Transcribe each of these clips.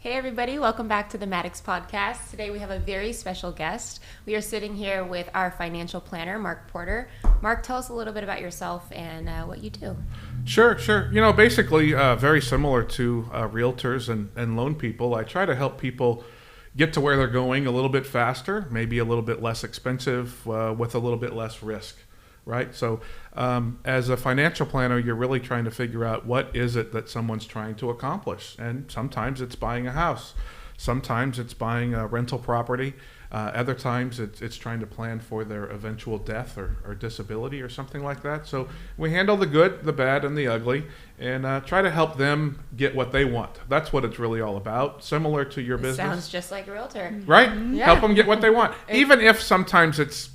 Hey everybody, welcome back to the Maddox podcast. Today we have a very special guest. We are sitting here with our financial planner, Mark Porter. Mark, tell us a little bit about yourself and what you do. Sure. Basically very similar to realtors and loan people. I try to help people get to where they're going a little bit faster, maybe a little bit less expensive, with a little bit less risk. Right. So as a financial planner, you're really trying to figure out what is it that someone's trying to accomplish. And sometimes it's buying a house. Sometimes it's buying a rental property. Other times it's trying to plan for their eventual death or disability or something like that. So we handle the good, the bad, and the ugly and try to help them get what they want. That's what it's really all about. Similar to your business. Sounds just like a realtor. Right? Yeah. Help them get what they want. Even if sometimes it's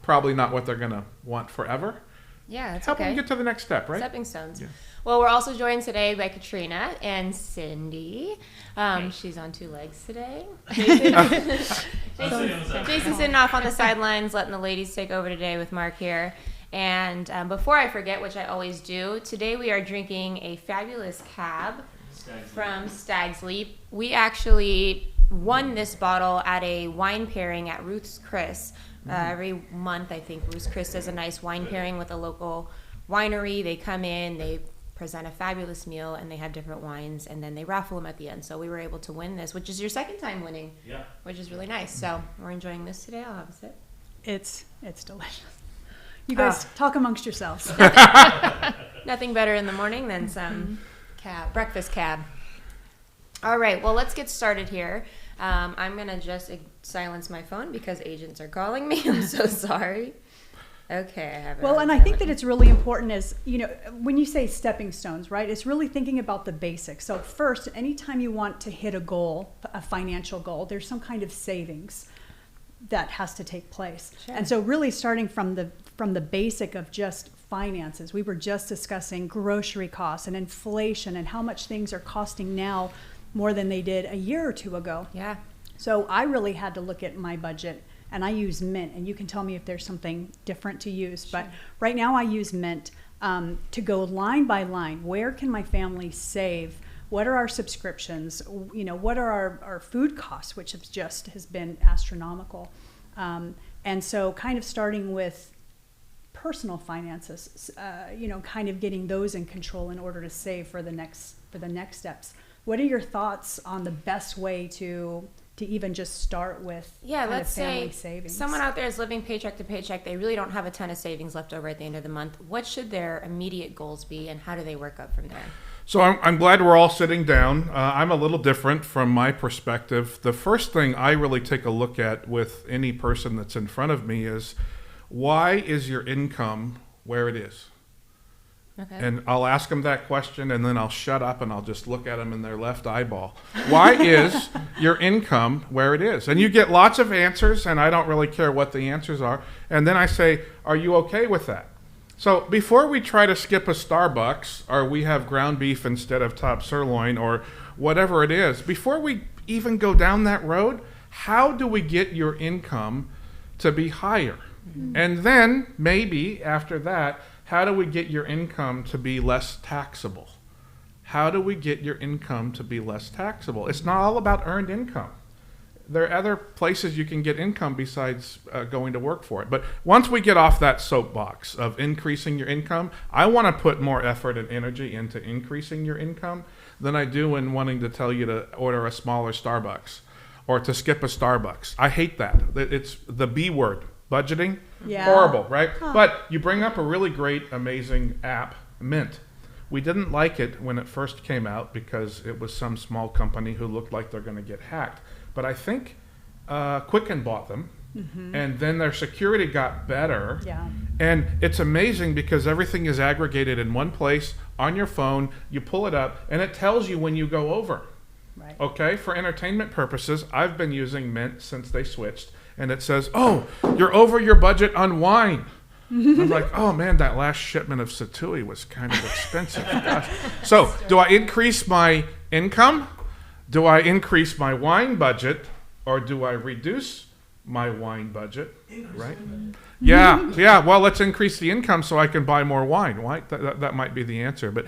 probably not what they're going to want forever. Yeah, it's Help okay. them get to the next step, right? Stepping stones. Yeah. Well, we're also joined today by Katrina and Cindy. She's on two legs today. Jason's sitting off on the sidelines, letting the ladies take over today with Mark here. And before I forget, which I always do, today we are drinking a fabulous cab from Stag's Leap. We actually won this bottle at a wine pairing at Ruth's Chris. Every month, I think, Ruth's Chris does a nice wine pairing with a local winery. They come in, they present a fabulous meal, and they have different wines, and then they raffle them at the end. So we were able to win this, which is your second time winning, which is really nice. So we're enjoying this today. I'll have a sip. It's delicious. You guys talk amongst yourselves. Nothing better in the morning than some breakfast cab. All right, well, let's get started here. I'm going to just silence my phone because agents are calling me. I'm so sorry. Okay, I have it. Well, and I think that it's really important is, when you say stepping stones, right, it's really thinking about the basics. So first, anytime you want to hit a goal, a financial goal, there's some kind of savings that has to take place. Sure. And so really starting from the basic of just finances, we were just discussing grocery costs and inflation and how much things are costing now more than they did a year or two ago. Yeah. So I really had to look at my budget, and I use Mint, and you can tell me if there's something different to use. Sure. But right now I use Mint to go line by line. Where can my family save? What are our subscriptions? What are our food costs, which has been astronomical. And so kind of starting with personal finances, kind of getting those in control in order to save for the next steps. What are your thoughts on the best way to even just start with let's family say savings? Someone out there is living paycheck to paycheck. They really don't have a ton of savings left over at the end of the month. What should their immediate goals be, and how do they work up from there? So I'm glad we're all sitting down. I'm a little different from my perspective. The first thing I really take a look at with any person that's in front of me is, why is your income where it is? Okay. And I'll ask them that question, and then I'll shut up and I'll just look at them in their left eyeball. Why is your income where it is? And you get lots of answers, and I don't really care what the answers are. And then I say, are you okay with that? So before we try to skip a Starbucks, or we have ground beef instead of top sirloin, or whatever it is, before we even go down that road, how do we get your income to be higher? Mm-hmm. And then maybe after that, how do we get your income to be less taxable? How do we get your income to be less taxable? It's not all about earned income. There are other places you can get income besides going to work for it. But once we get off that soapbox of increasing your income, I want to put more effort and energy into increasing your income than I do in wanting to tell you to order a smaller Starbucks or to skip a Starbucks. I hate that. It's the B word. Budgeting, horrible, right? Huh. But you bring up a really great, amazing app, Mint. We didn't like it when it first came out because it was some small company who looked like they're going to get hacked. But I think Quicken bought them, and then their security got better. Yeah. And it's amazing because everything is aggregated in one place on your phone. You pull it up, and it tells you when you go over. Right. Okay, for entertainment purposes, I've been using Mint since they switched. And it says, oh, you're over your budget on wine. I'm like, oh man, that last shipment of S2-E was kind of expensive. Gosh. So do I increase my income? Do I increase my wine budget? Or do I reduce my wine budget? Right? Yeah. Well, let's increase the income so I can buy more wine. Why? That might be the answer. But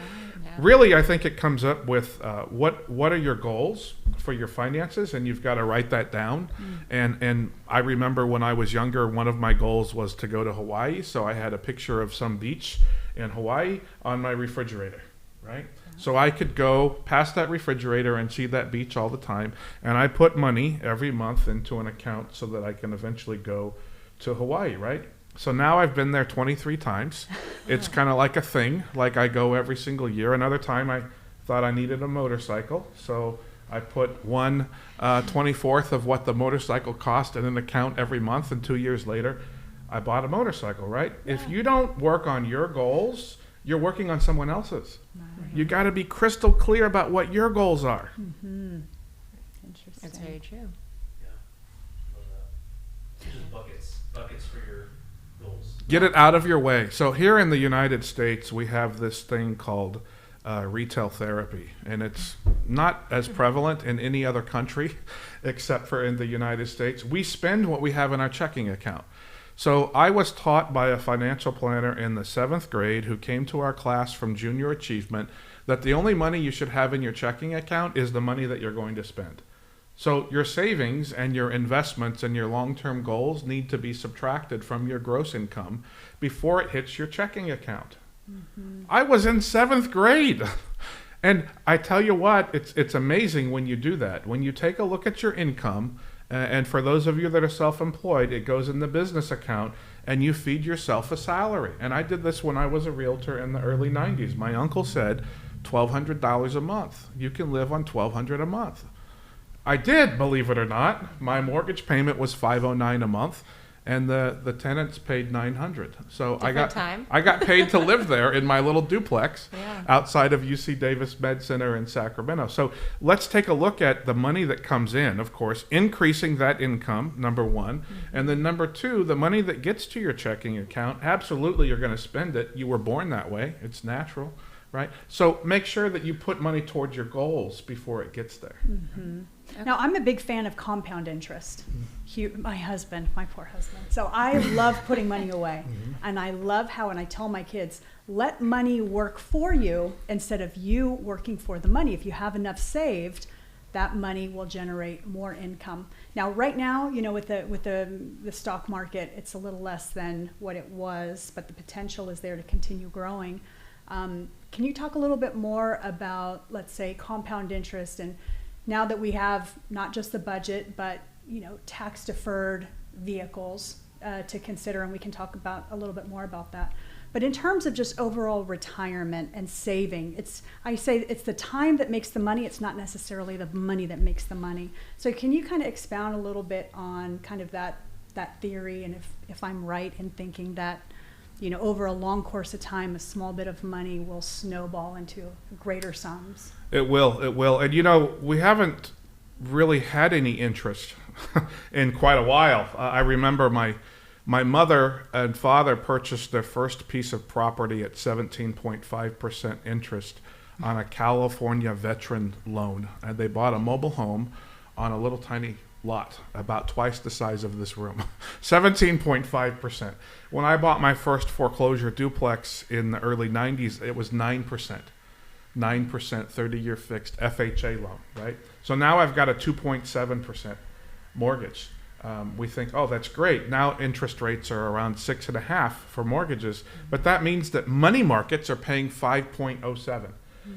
really, I think it comes up with what are your goals for your finances, and you've got to write that down. And I remember when I was younger, one of my goals was to go to Hawaii, so I had a picture of some beach in Hawaii on my refrigerator, right? So I could go past that refrigerator and see that beach all the time, and I put money every month into an account so that I can eventually go to Hawaii, right? So now I've been there 23 times. It's kind of like a thing, like I go every single year. Another time I thought I needed a motorcycle, so I put 1/24 of what the motorcycle cost in an account every month, and 2 years later, I bought a motorcycle, right? Yeah. If you don't work on your goals, you're working on someone else's. Right. You got to be crystal clear about what your goals are. Interesting. That's very true. Yeah, love that. Just buckets for your goals. Get it out of your way. So here in the United States, we have this thing called retail therapy, and it's not as prevalent in any other country except for in the United States. We spend what we have in our checking account. So I was taught by a financial planner in the 7th grade who came to our class from junior achievement that the only money you should have in your checking account is the money that you're going to spend. So your savings and your investments and your long-term goals need to be subtracted from your gross income before it hits your checking account. I was in 7th grade. And I tell you what, it's amazing when you do that. When you take a look at your income, and for those of you that are self-employed, it goes in the business account, and you feed yourself a salary. And I did this when I was a realtor in the early 90s. My uncle said, $1,200 a month. You can live on $1,200 a month. I did, believe it or not. My mortgage payment was $509 a month, and the tenants paid $900. So I got paid to live there in my little duplex outside of UC Davis Med Center in Sacramento. So let's take a look at the money that comes in, of course, increasing that income, number one. And then number two, the money that gets to your checking account, absolutely you're going to spend it. You were born that way. It's natural, right? So make sure that you put money towards your goals before it gets there. Okay. Now, I'm a big fan of compound interest. My poor husband. So I love putting money away. And I love how, and I tell my kids, let money work for you instead of you working for the money. If you have enough saved, that money will generate more income. Now, right now, with the stock market, it's a little less than what it was, but the potential is there to continue growing. Can you talk a little bit more about, let's say, compound interest, and now that we have not just the budget, but tax deferred vehicles to consider, and we can talk about a little bit more about that. But in terms of just overall retirement and saving, I say it's the time that makes the money. It's not necessarily the money that makes the money. So can you kind of expound a little bit on kind of that theory, and if I'm right in thinking that over a long course of time, a small bit of money will snowball into greater sums? It will. And we haven't really had any interest in quite a while. I remember my mother and father purchased their first piece of property at 17.5% interest on a California veteran loan. And they bought a mobile home on a little tiny lot, about twice the size of this room. 17.5%. When I bought my first foreclosure duplex in the early 90s, it was 9%. 9% 30-year fixed FHA loan, right? So now I've got a 2.7% mortgage. We think, oh, that's great. Now interest rates are around 6.5% for mortgages, but that means that money markets are paying 5.07.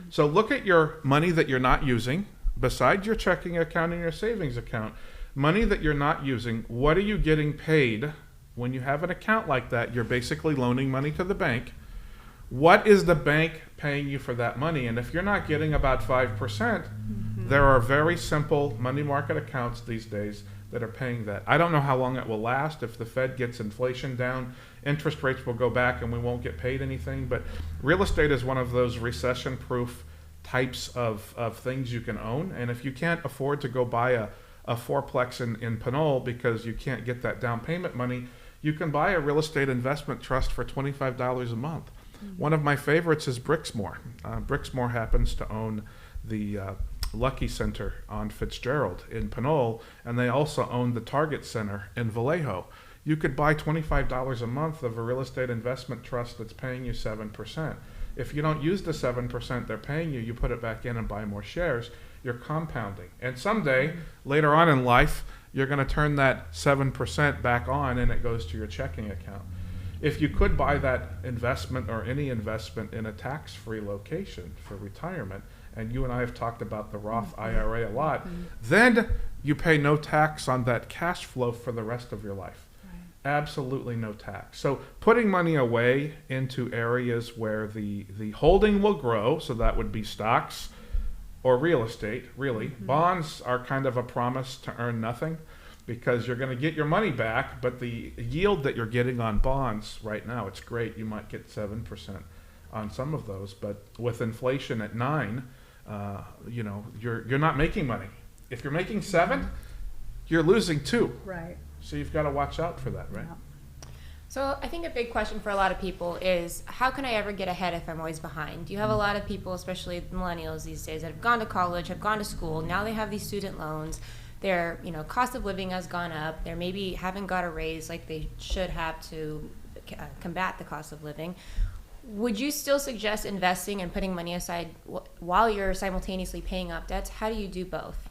So look at your money that you're not using, besides your checking account and your savings account. Money that you're not using, what are you getting paid? When you have an account like that, you're basically loaning money to the bank. What is the bank paying you for that money? And if you're not getting about 5%, there are very simple money market accounts these days that are paying that. I don't know how long it will last. If the Fed gets inflation down, interest rates will go back and we won't get paid anything. But real estate is one of those recession-proof types of things you can own. And if you can't afford to go buy a fourplex in Pinole because you can't get that down payment money, you can buy a real estate investment trust for $25 a month. One of my favorites is Brixmor. Brixmor happens to own the Lucky Center on Fitzgerald in Pinole, and they also own the Target Center in Vallejo. You could buy $25 a month of a real estate investment trust that's paying you 7%. If you don't use the 7% they're paying you, you put it back in and buy more shares. you're compounding. And someday, later on in life, you're going to turn that 7% back on and it goes to your checking account. If you could buy that investment or any investment in a tax-free location for retirement, and you and I have talked about the Roth IRA a lot, then you pay no tax on that cash flow for the rest of your life. Absolutely no tax. So putting money away into areas where the holding will grow, so that would be stocks or real estate, really. Bonds are kind of a promise to earn nothing because you're going to get your money back, but the yield that you're getting on bonds right now, it's great. You might get 7% on some of those, but with inflation at 9%, you're not making money. If you're making 7%, you're losing 2%. Right. So you've got to watch out for that, right? Yeah. So I think a big question for a lot of people is, how can I ever get ahead if I'm always behind? You have a lot of people, especially millennials these days, that have gone to college, have gone to school. Now they have these student loans. Their cost of living has gone up. They maybe haven't got a raise like they should have to combat the cost of living. Would you still suggest investing and putting money aside while you're simultaneously paying off debts? How do you do both?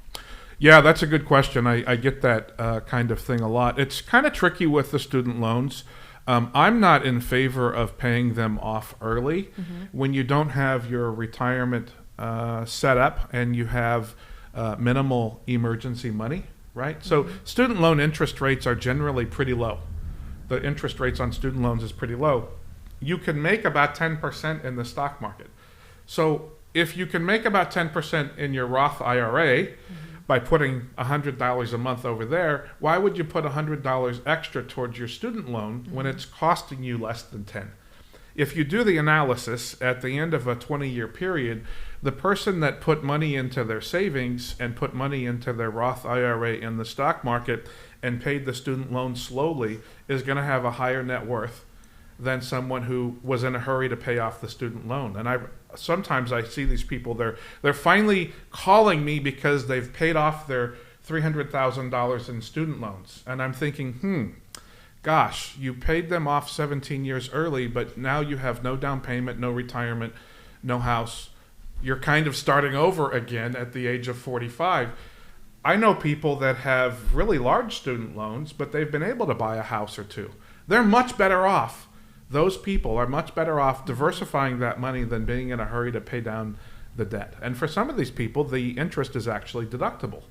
Yeah, that's a good question. I get that kind of thing a lot. It's kind of tricky with the student loans. I'm not in favor of paying them off early when you don't have your retirement set up and you have minimal emergency money, right? So student loan interest rates are generally pretty low. The interest rates on student loans is pretty low. You can make about 10% in the stock market. So if you can make about 10% in your Roth IRA, by putting $100 a month over there, why would you put $100 extra towards your student loan when it's costing you less than 10? If you do the analysis at the end of a 20-year period, the person that put money into their savings and put money into their Roth IRA in the stock market and paid the student loan slowly is going to have a higher net worth than someone who was in a hurry to pay off the student loan. And sometimes I see these people, they're finally calling me because they've paid off their $300,000 in student loans. And I'm thinking, gosh, you paid them off 17 years early, but now you have no down payment, no retirement, no house. You're kind of starting over again at the age of 45. I know people that have really large student loans, but they've been able to buy a house or two. They're much better off. Those people are much better off diversifying that money than being in a hurry to pay down the debt. And for some of these people, the interest is actually deductible.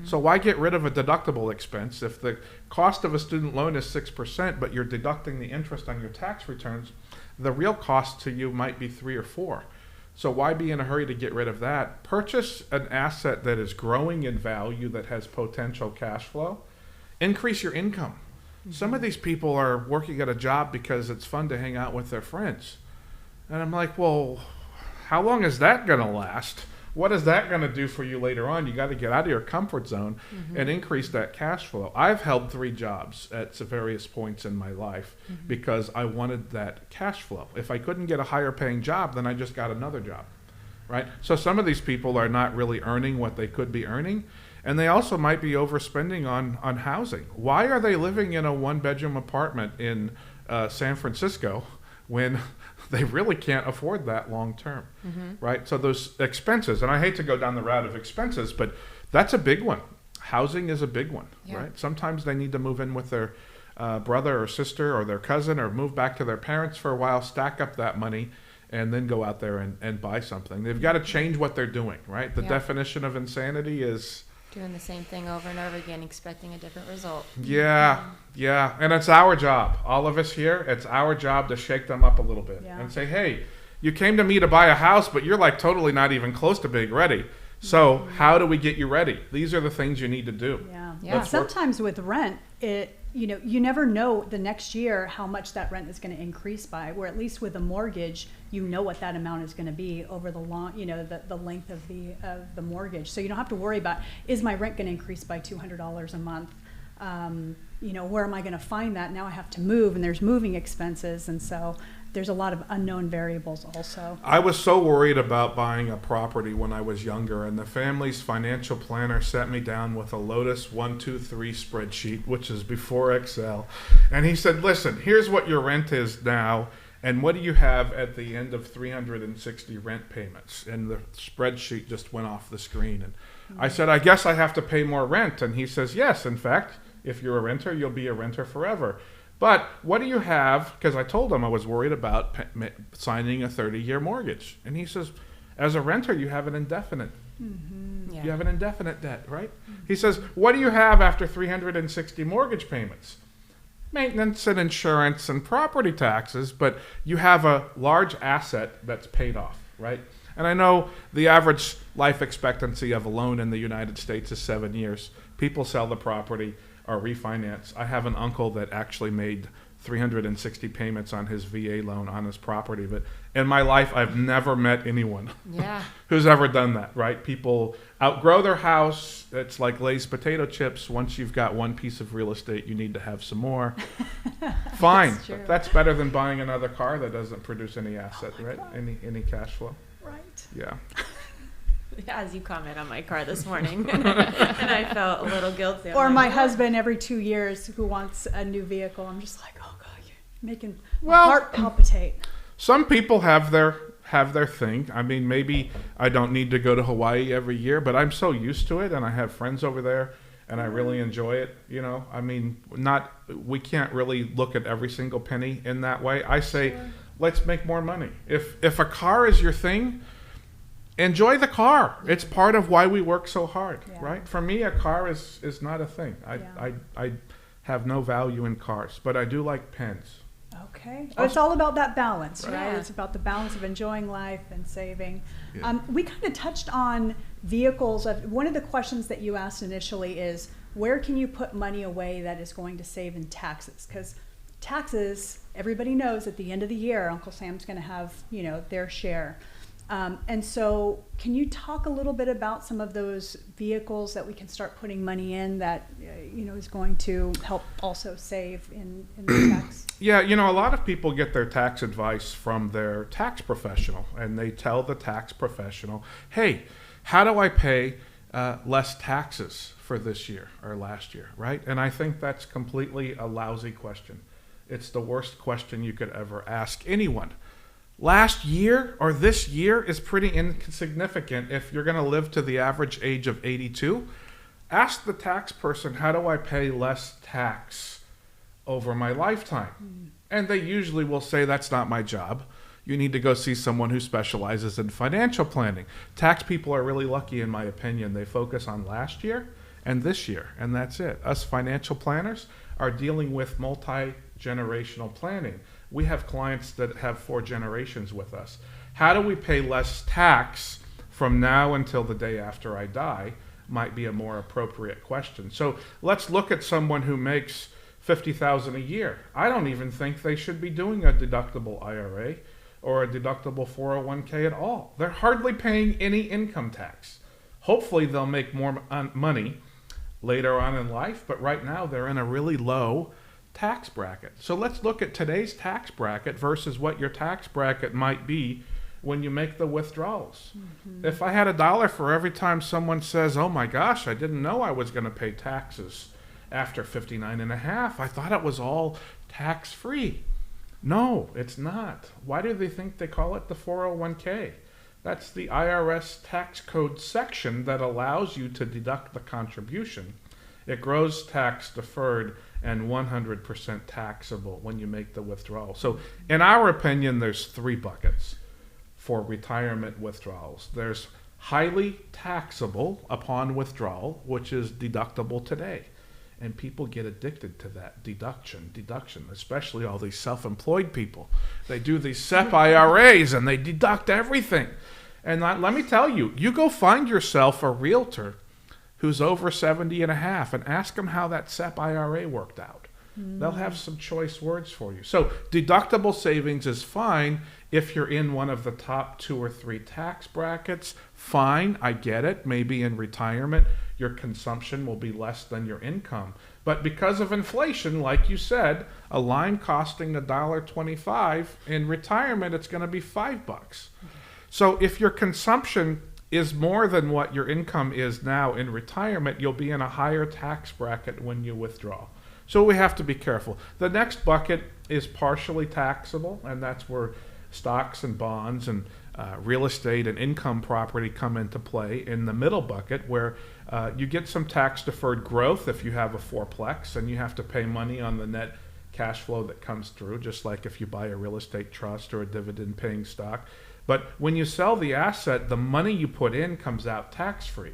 So why get rid of a deductible expense? If the cost of a student loan is 6%, but you're deducting the interest on your tax returns, the real cost to you might be 3 or 4. So why be in a hurry to get rid of that? Purchase an asset that is growing in value, that has potential cash flow. Increase your income. Some of these people are working at a job because it's fun to hang out with their friends. And I'm like, well, how long is that going to last? What is that going to do for you later on? You got to get out of your comfort zone and increase that cash flow. I've held 3 jobs at various points in my life because I wanted that cash flow. If I couldn't get a higher paying job, then I just got another job, right? So some of these people are not really earning what they could be earning. And they also might be overspending on housing. Why are they living in a 1-bedroom apartment in San Francisco when they really can't afford that long term, right? So those expenses, and I hate to go down the route of expenses, but that's a big one. Housing is a big one, right? Sometimes they need to move in with their brother or sister or their cousin, or move back to their parents for a while, stack up that money, and then go out there and buy something. They've got to change what they're doing, right? The definition of insanity is doing the same thing over and over again, expecting a different result. Yeah. And it's our job, all of us here, it's our job to shake them up a little bit and say, hey, you came to me to buy a house, but you're like totally not even close to being ready. So how do we get you ready? These are the things you need to do. Sometimes with rent, you never know the next year how much that rent is going to increase by, where at least with a mortgage, you know what that amount is going to be over the long, the length of the mortgage. So you don't have to worry about, is my rent going to increase by $200 a month? Where am I going to find that? Now I have to move, and there's moving expenses. And so there's a lot of unknown variables also. I was so worried about buying a property when I was younger, and the family's financial planner sat me down with a Lotus 1-2-3 spreadsheet, which is before Excel. And he said, listen, here's what your rent is now, and what do you have at the end of 360 rent payments? And the spreadsheet just went off the screen. And I said, I guess I have to pay more rent. And he says, yes, in fact, if you're a renter, you'll be a renter forever. But what do you have? Because I told him I was worried about signing a 30-year mortgage. And he says, as a renter, you have an indefinite. Yeah. You have an indefinite debt, right? He says, what do you have after 360 mortgage payments? Maintenance and insurance and property taxes, but you have a large asset that's paid off, right? And I know the average life expectancy of a loan in the United States is 7 years. People sell the property or refinance. I have an uncle that actually made 360 payments on his VA loan on his property. But in my life, I've never met anyone who's ever done that, right? People outgrow their house. It's like Lay's potato chips. Once you've got one piece of real estate, you need to have some more. Fine. That's better than buying another car that doesn't produce any asset, right? Any cash flow. Right. Yeah. As you comment on my car this morning, and I felt a little guilty. Or my husband every 2 years who wants a new vehicle. I'm just like, oh God, you're making my heart palpitate. Some people have their thing. I mean, maybe I don't need to go to Hawaii every year, but I'm so used to it, and I have friends over there, and I really enjoy it. You know, I mean, we can't really look at every single penny in that way. I say, let's make more money. If a car is your thing, enjoy the car. It's part of why we work so hard, right? For me, a car is not a thing. I have no value in cars, but I do like pens. Okay. It's all about that balance, right? Yeah. It's about the balance of enjoying life and saving. Yeah. We kind of touched on vehicles. One of the questions that you asked initially is, where can you put money away that is going to save in taxes? Because taxes, everybody knows at the end of the year, Uncle Sam's going to have, their share. And so can you talk a little bit about some of those vehicles that we can start putting money in that, is going to help also save in the tax? Yeah, a lot of people get their tax advice from their tax professional, and they tell the tax professional, hey, how do I pay less taxes for this year or last year, right? And I think that's completely a lousy question. It's the worst question you could ever ask anyone. Last year or this year is pretty insignificant if you're going to live to the average age of 82. Ask the tax person, how do I pay less tax over my lifetime? And they usually will say, that's not my job. You need to go see someone who specializes in financial planning. Tax people are really lucky, in my opinion. They focus on last year and this year, and that's it. Us financial planners are dealing with multi-generational planning. We have clients that have 4 generations with us. How do we pay less tax from now until the day after I die might be a more appropriate question. So let's look at someone who makes $50,000 a year. I don't even think they should be doing a deductible IRA or a deductible 401k at all. They're hardly paying any income tax. Hopefully they'll make more money later on in life, but right now they're in a really low tax bracket. So let's look at today's tax bracket versus what your tax bracket might be when you make the withdrawals. If I had $1 for every time someone says, oh my gosh, I didn't know I was going to pay taxes after 59 and a half. I thought it was all tax-free. No, it's not. Why do they think they call it the 401k? That's the IRS tax code section that allows you to deduct the contribution. It grows tax deferred and 100% taxable when you make the withdrawal. So in our opinion, there's 3 buckets for retirement withdrawals. There's highly taxable upon withdrawal, which is deductible today. And people get addicted to that deduction, especially all these self-employed people. They do these SEP IRAs and they deduct everything. And let me tell you, you go find yourself a realtor who's over 70 and a half and ask them how that SEP IRA worked out. They'll have some choice words for you. So deductible savings is fine if you're in one of the top 2 or 3 tax brackets. Fine, I get it. Maybe in retirement, your consumption will be less than your income. But because of inflation, like you said, a lime costing $1.25, in retirement, it's going to be $5. So if your consumption is more than what your income is now in retirement, you'll be in a higher tax bracket when you withdraw. So we have to be careful. The next bucket is partially taxable, and that's where stocks and bonds and real estate and income property come into play in the middle bucket, where you get some tax deferred growth if you have a fourplex, and you have to pay money on the net cash flow that comes through, just like if you buy a real estate trust or a dividend paying stock. But when you sell the asset, the money you put in comes out tax free.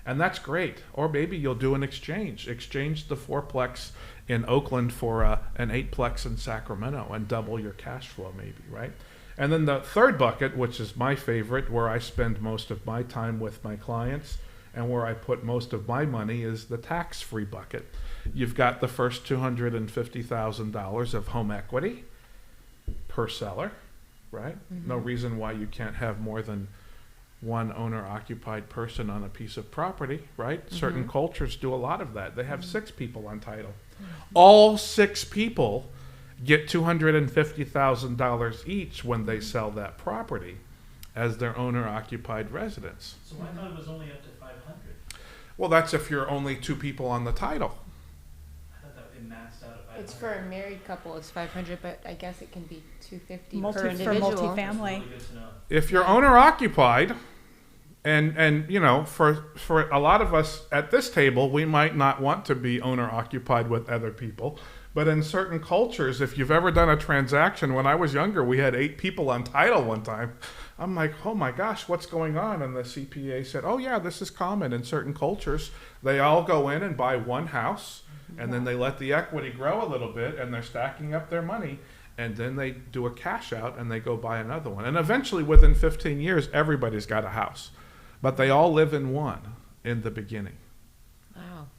And that's great. Or maybe you'll do an exchange. Exchange the fourplex in Oakland for an eightplex in Sacramento and double your cash flow maybe, right? And then the third bucket, which is my favorite, where I spend most of my time with my clients and where I put most of my money, is the tax-free bucket. You've got the first $250,000 of home equity per seller, right? Mm-hmm. No reason why you can't have more than one owner-occupied person on a piece of property, right? Mm-hmm. Certain cultures do a lot of that. They have 6 people on title. Mm-hmm. All 6 people get $250,000 each when they sell that property as their owner-occupied residence. So I thought it was only up to 500. Well, that's if you're only 2 people on the title. I thought that it maxed out at 500. It's for a married couple, it's 500, but I guess it can be 250 For per individual. multifamily. That's really good to know. If you're owner-occupied, and you know, for a lot of us at this table, we might not want to be owner-occupied with other people. But in certain cultures, if you've ever done a transaction, when I was younger, we had 8 people on title one time. I'm like, oh my gosh, what's going on? And the CPA said, oh yeah, this is common in certain cultures. They all go in and buy one house, and then they let the equity grow a little bit, and they're stacking up their money, and then they do a cash out and they go buy another one. And eventually, within 15 years, everybody's got a house. But they all live in one in the beginning. Wow.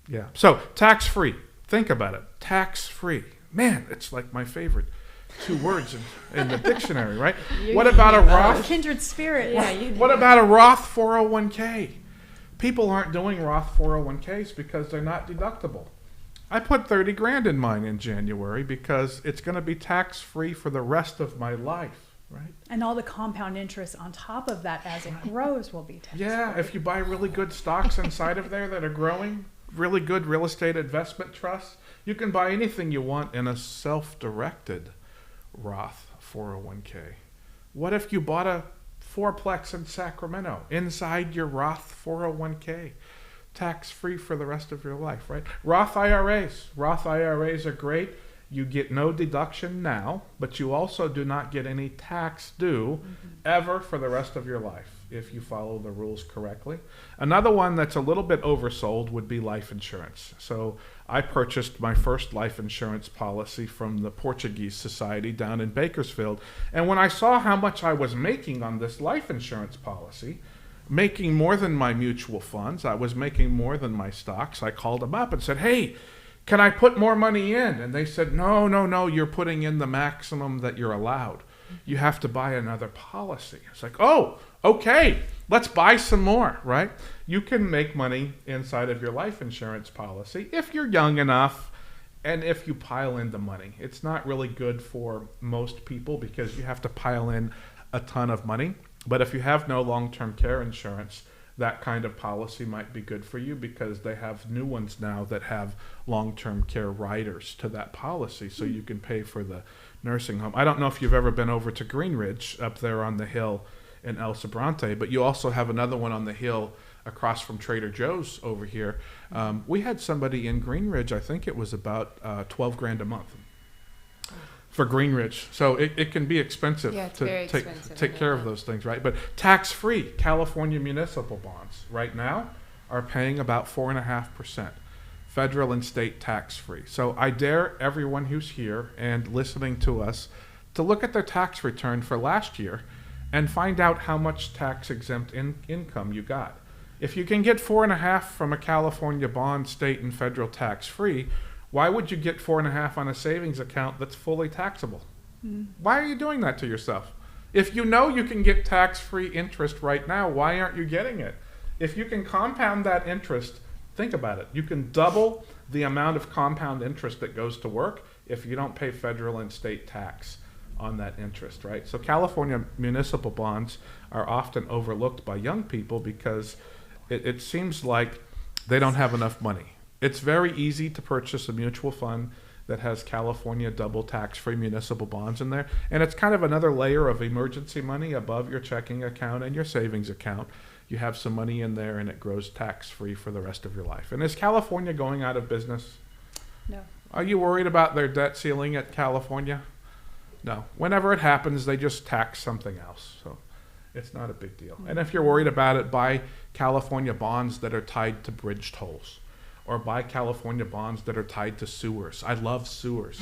Yeah. So tax-free. Think about it. Tax-free. Man, it's like my favorite 2 words in the dictionary, right? What about a Roth? Kindred spirit. Yeah, What about a Roth 401k? People aren't doing Roth 401ks because they're not deductible. I put 30 grand in mine in January because it's going to be tax-free for the rest of my life. Right. And all the compound interest on top of that as it grows will be taxed. Yeah, if you buy really good stocks inside of there that are growing, really good real estate investment trusts, you can buy anything you want in a self-directed Roth 401k. What if you bought a fourplex in Sacramento inside your Roth 401k? Tax-free for the rest of your life, right? Roth IRAs. Roth IRAs are great. You get no deduction now, but you also do not get any tax due ever for the rest of your life if you follow the rules correctly. Another one that's a little bit oversold would be life insurance. So I purchased my first life insurance policy from the Portuguese Society down in Bakersfield. And when I saw how much I was making on this life insurance policy, making more than my mutual funds, I was making more than my stocks, I called them up and said, hey, can I put more money in? And they said, no, you're putting in the maximum that you're allowed. You have to buy another policy. It's like, oh, okay, let's buy some more, right? You can make money inside of your life insurance policy if you're young enough and if you pile in the money. It's not really good for most people because you have to pile in a ton of money. But if you have no long-term care insurance, that kind of policy might be good for you because they have new ones now that have long-term care riders to that policy, so you can pay for the nursing home. I don't know if you've ever been over to Greenridge up there on the hill in El Sobrante, but you also have another one on the hill across from Trader Joe's over here. We had somebody in Greenridge, I think it was about 12 grand a month for Greenridge. So it can be expensive to take care of those things, right? But tax-free California municipal bonds right now are paying about 4.5%, federal and state tax-free. So I dare everyone who's here and listening to us to look at their tax return for last year and find out how much tax-exempt income you got. If you can get 4.5% from a California bond, state and federal tax-free, why would you get 4.5% on a savings account that's fully taxable? Why are you doing that to yourself? If you know you can get tax-free interest right now, why aren't you getting it? If you can compound that interest, think about it. You can double the amount of compound interest that goes to work if you don't pay federal and state tax on that interest, right? So California municipal bonds are often overlooked by young people because it seems like they don't have enough money. It's very easy to purchase a mutual fund that has California double tax-free municipal bonds in there. And it's kind of another layer of emergency money above your checking account and your savings account. You have some money in there and it grows tax-free for the rest of your life. And is California going out of business? No. Are you worried about their debt ceiling at California? No. Whenever it happens, they just tax something else. So it's not a big deal. And if you're worried about it, buy California bonds that are tied to bridge tolls, or buy California bonds that are tied to sewers. I love sewers.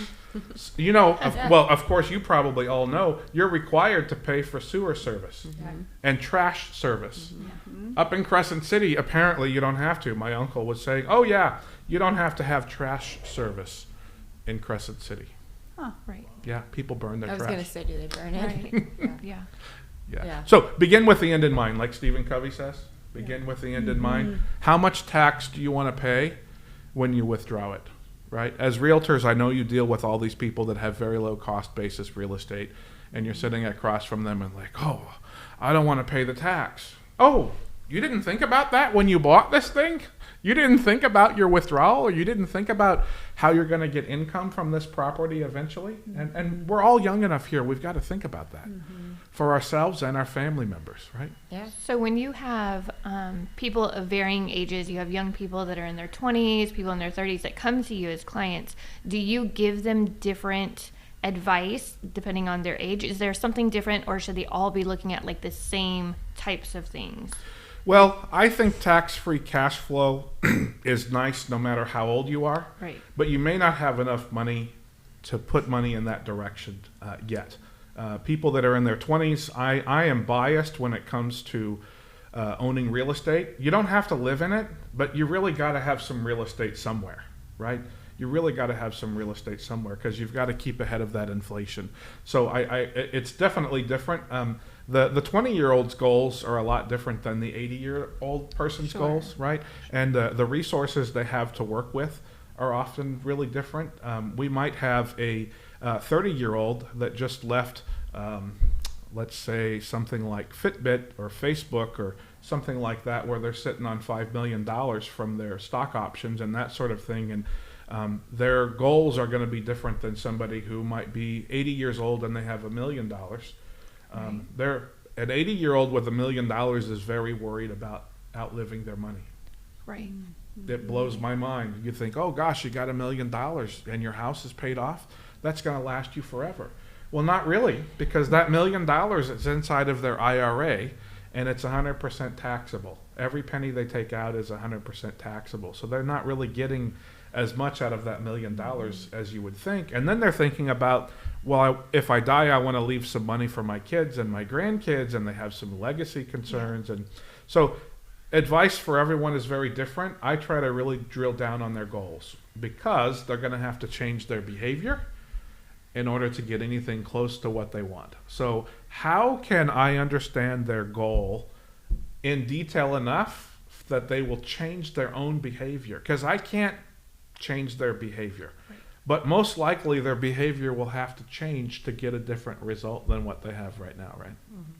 You know, well, of course, you probably all know you're required to pay for sewer service and trash service. Up in Crescent City, apparently you don't have to. My uncle was saying, oh yeah, you don't have to have trash service in Crescent City. Huh. Right. Yeah, people burn their I was trash. going to say, do they burn it? Right. Yeah. Yeah. So begin with the end in mind, like Stephen Covey says. Begin with the end in mind. How much tax do you want to pay when you withdraw it, right? As realtors, I know you deal with all these people that have very low cost basis real estate, and you're sitting across from them and like, oh, I don't want to pay the tax. Oh, you didn't think about that when you bought this thing? You didn't think about your withdrawal, or you didn't think about how you're going to get income from this property eventually? And we're all young enough here. We've got to think about that for ourselves and our family members, right? Yeah. So when you have people of varying ages, you have young people that are in their 20s, people in their 30s that come to you as clients, do you give them different advice depending on their age? Is there something different, or should they all be looking at like the same types of things? Well, I think tax-free cash flow is nice no matter how old you are. Right. But you may not have enough money to put money in that direction yet. People that are in their 20s, I am biased when it comes to owning real estate. You don't have to live in it, but you really got to have some real estate somewhere, right? You really got to have some real estate somewhere because you've got to keep ahead of that inflation. So it's definitely different. The 20-year-old's goals are a lot different than the 80-year-old person's goals, right? And the resources they have to work with are often really different. We might have a 30-year-old that just left, let's say, something like Fitbit or Facebook or something like that, where they're sitting on $5 million from their stock options and that sort of thing. And their goals are going to be different than somebody who might be 80 years old and they have $1 million. They're an 80-year-old with $1 million is very worried about outliving their money. Right. It blows my mind. You think, oh gosh, you got $1 million and your house is paid off. That's going to last you forever. Well, not really, because that $1 million is inside of their IRA and it's 100% taxable. Every penny they take out is 100% taxable. So they're not really getting as much out of that $1 million as you would think. And then they're thinking about, well, if I die, I want to leave some money for my kids and my grandkids, and they have some legacy concerns. And so advice for everyone is very different. I try to really drill down on their goals because they're going to have to change their behavior in order to get anything close to what they want. So how can I understand their goal in detail enough that they will change their own behavior? Because I can't change their behavior. Right. But most likely their behavior will have to change to get a different result than what they have right now, right? Mm-hmm.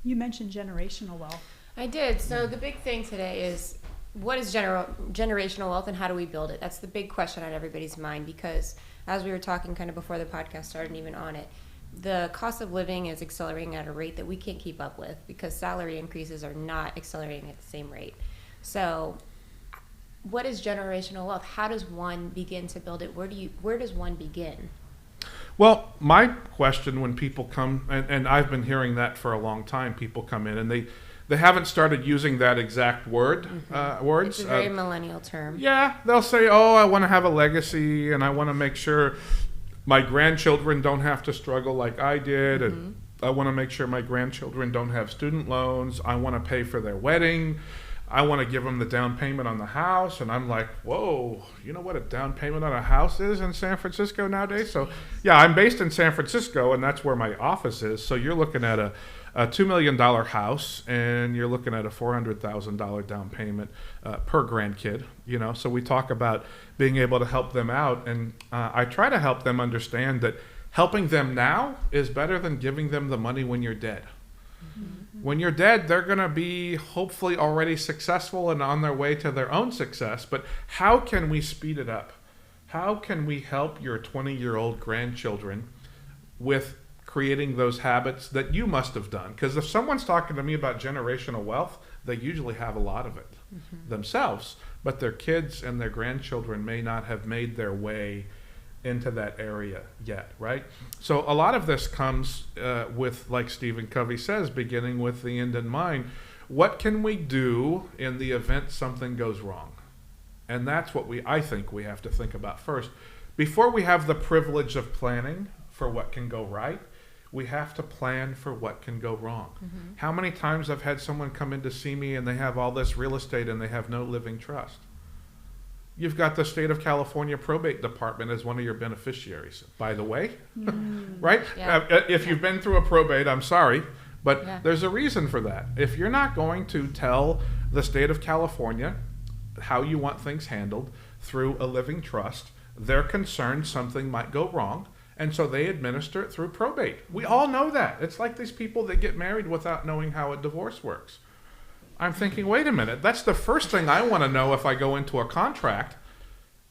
You mentioned generational wealth. I did. So the big thing today is, what is generational wealth and how do we build it? That's the big question on everybody's mind, because as we were talking kind of before the podcast started and even on it, the cost of living is accelerating at a rate that we can't keep up with because salary increases are not accelerating at the same rate. So what is generational wealth? How does one begin to build it? Where does one begin? Well, my question when people come, and I've been hearing that for a long time, people come in and they haven't started using that exact words. It's a very millennial term. Yeah, they'll say, oh, I want to have a legacy and I want to make sure my grandchildren don't have to struggle like I did, and I want to make sure my grandchildren don't have student loans. I want to pay for their wedding. I want to give them the down payment on the house. And I'm like, whoa, you know what a down payment on a house is in San Francisco nowadays? So yeah, I'm based in San Francisco and that's where my office is. So you're looking at a $2 million house and you're looking at a $400,000 down payment per grandkid, you know? So we talk about being able to help them out. And I try to help them understand that helping them now is better than giving them the money when you're dead. When you're dead, they're going to be hopefully already successful and on their way to their own success. But how can we speed it up? How can we help your 20-year-old grandchildren with creating those habits that you must have done? Because if someone's talking to me about generational wealth, they usually have a lot of it themselves, but their kids and their grandchildren may not have made their way into that area yet, right? So a lot of this comes with, like Stephen Covey says, beginning with the end in mind. What can we do in the event something goes wrong? And that's what I think we have to think about first. Before we have the privilege of planning for what can go right, we have to plan for what can go wrong. How many times I've had someone come in to see me and they have all this real estate and they have no living trust? You've got the state of California probate department as one of your beneficiaries, by the way, right? Yeah. If you've been through a probate, I'm sorry, but there's a reason for that. If you're not going to tell the state of California how you want things handled through a living trust, they're concerned something might go wrong, and so they administer it through probate. We all know that. It's like these people that get married without knowing how a divorce works. I'm thinking, wait a minute, that's the first thing I want to know if I go into a contract,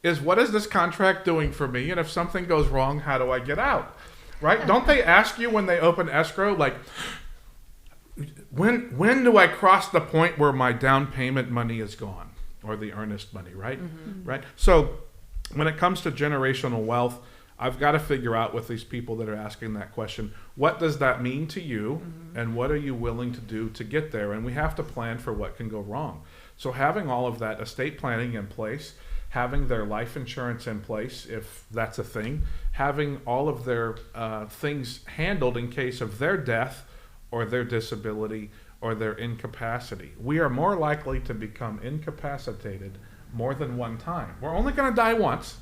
is what is this contract doing for me, and if something goes wrong, how do I get out, right? Don't they ask you when they open escrow, like, when do I cross the point where my down payment money is gone, or the earnest money, right? Right? So when it comes to generational wealth, I've got to figure out with these people that are asking that question, what does that mean to you, and what are you willing to do to get there? And we have to plan for what can go wrong. So having all of that estate planning in place, having their life insurance in place, if that's a thing, having all of their things handled in case of their death or their disability or their incapacity. We are more likely to become incapacitated more than one time. We're only going to die once.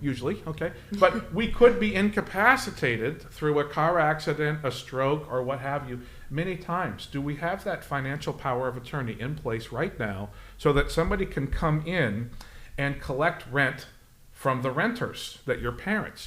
Usually, okay? But we could be incapacitated through a car accident, a stroke, or what have you, many times. Do we have that financial power of attorney in place right now so that somebody can come in and collect rent from the renters, that your parents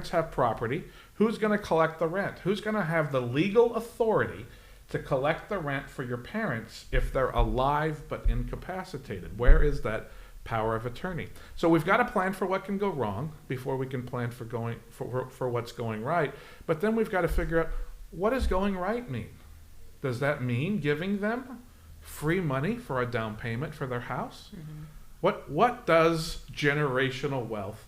have property? Who's going to collect the rent? Who's going to have the legal authority to collect the rent for your parents if they're alive but incapacitated? Where is that power of attorney? So we've got to plan for what can go wrong before we can plan for what's going right. But then we've got to figure out, what does going right mean? Does that mean giving them free money for a down payment for their house? What does generational wealth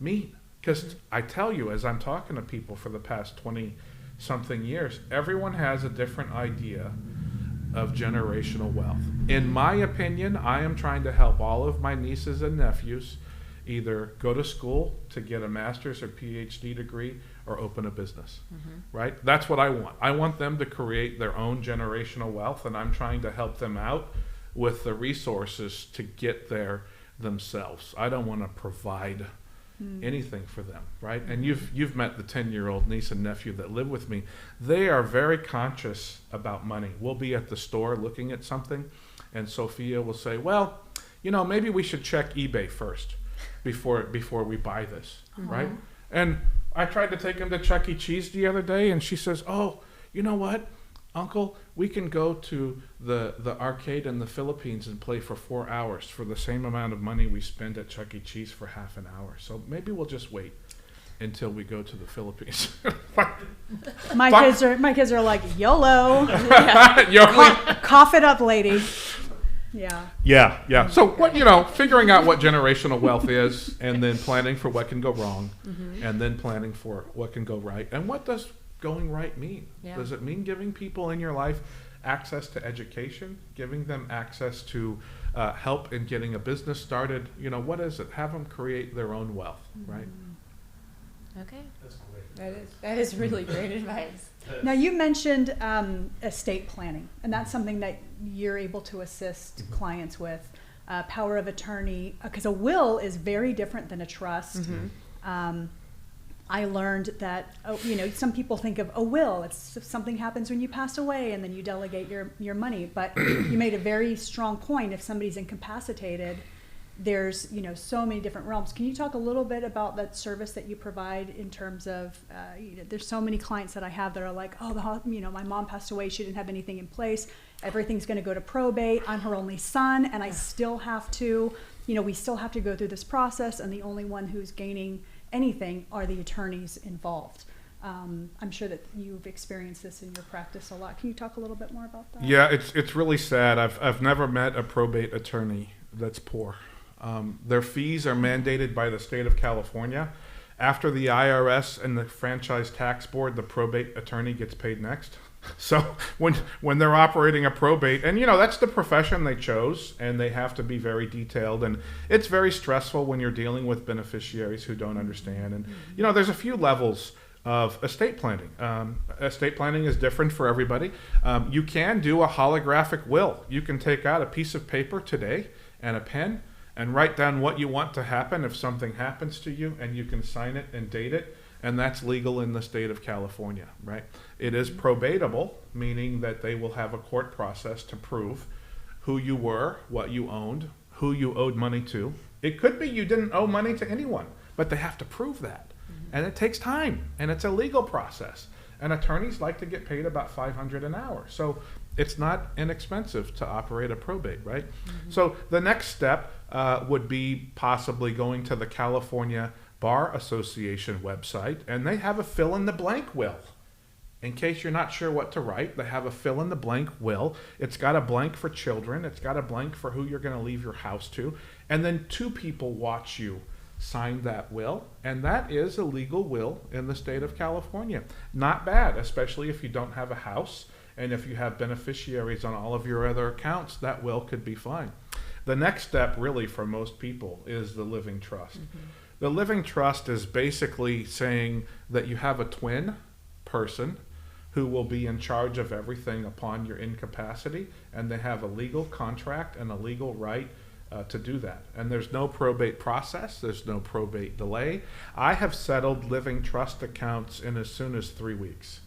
mean? Because I tell you, as I'm talking to people for the past 20 something years, everyone has a different idea of generational wealth. In my opinion, I am trying to help all of my nieces and nephews either go to school to get a master's or PhD degree or open a business, right? That's what I want. I want them to create their own generational wealth, and I'm trying to help them out with the resources to get there themselves. I don't want to provide anything for them, right? And you've met the 10-year-old niece and nephew that live with me. They are very conscious about money. We'll be at the store looking at something, and Sophia will say, well, maybe we should check eBay first before we buy this, right? And I tried to take him to Chuck E. Cheese the other day, and she says, oh, you know what, Uncle, we can go to the arcade in the Philippines and play for 4 hours for the same amount of money we spend at Chuck E. Cheese for half an hour. So maybe we'll just wait until we go to the Philippines. My kids are like, YOLO. Cough it up, lady. Yeah. So figuring out what generational wealth is, and then planning for what can go wrong, and then planning for what can go right. And what does going right mean? Does it mean giving people in your life access to education, giving them access to help in getting a business started? What is it? Have them create their own wealth, right? Okay. That's great. That is really great advice. Now, you mentioned estate planning, and that's something that you're able to assist clients with. Power of attorney, because a will is very different than a trust. I learned that, some people think of a will, it's if something happens when you pass away and then you delegate your money. But you made a very strong point. If somebody's incapacitated, there's, so many different realms. Can you talk a little bit about that service that you provide in terms of, there's so many clients that I have that are like, oh, my mom passed away. She didn't have anything in place. Everything's going to go to probate. I'm her only son, and I still have to, we still have to go through this process, and the only one who's gaining anything are the attorneys involved. I'm sure that you've experienced this in your practice a lot. Can you talk a little bit more about that? Yeah, it's really sad. I've never met a probate attorney that's poor. Their fees are mandated by the state of California. After the IRS and the Franchise Tax Board, the probate attorney gets paid next. So when they're operating a probate, and that's the profession they chose, and they have to be very detailed, and it's very stressful when you're dealing with beneficiaries who don't understand. And there's a few levels of estate planning. Estate planning is different for everybody. You can do a holographic will. You can take out a piece of paper today and a pen and write down what you want to happen if something happens to you, and you can sign it and date it, and that's legal in the state of California, right? It is probatable, meaning that they will have a court process to prove who you were, what you owned, who you owed money to. It could be you didn't owe money to anyone, but they have to prove that. And it takes time, and it's a legal process. And attorneys like to get paid about $500 an hour. So it's not inexpensive to operate a probate, right? So the next step would be possibly going to the California Bar Association website, and they have a fill-in-the-blank will. In case you're not sure what to write, they have a fill-in-the-blank will. It's got a blank for children. It's got a blank for who you're going to leave your house to. And then 2 people watch you sign that will, and that is a legal will in the state of California. Not bad, especially if you don't have a house, and if you have beneficiaries on all of your other accounts, that will could be fine. The next step really for most people is the living trust. The living trust is basically saying that you have a twin person who will be in charge of everything upon your incapacity, and they have a legal contract and a legal right to do that. And there's no probate process, there's no probate delay. I have settled living trust accounts in as soon as 3 weeks.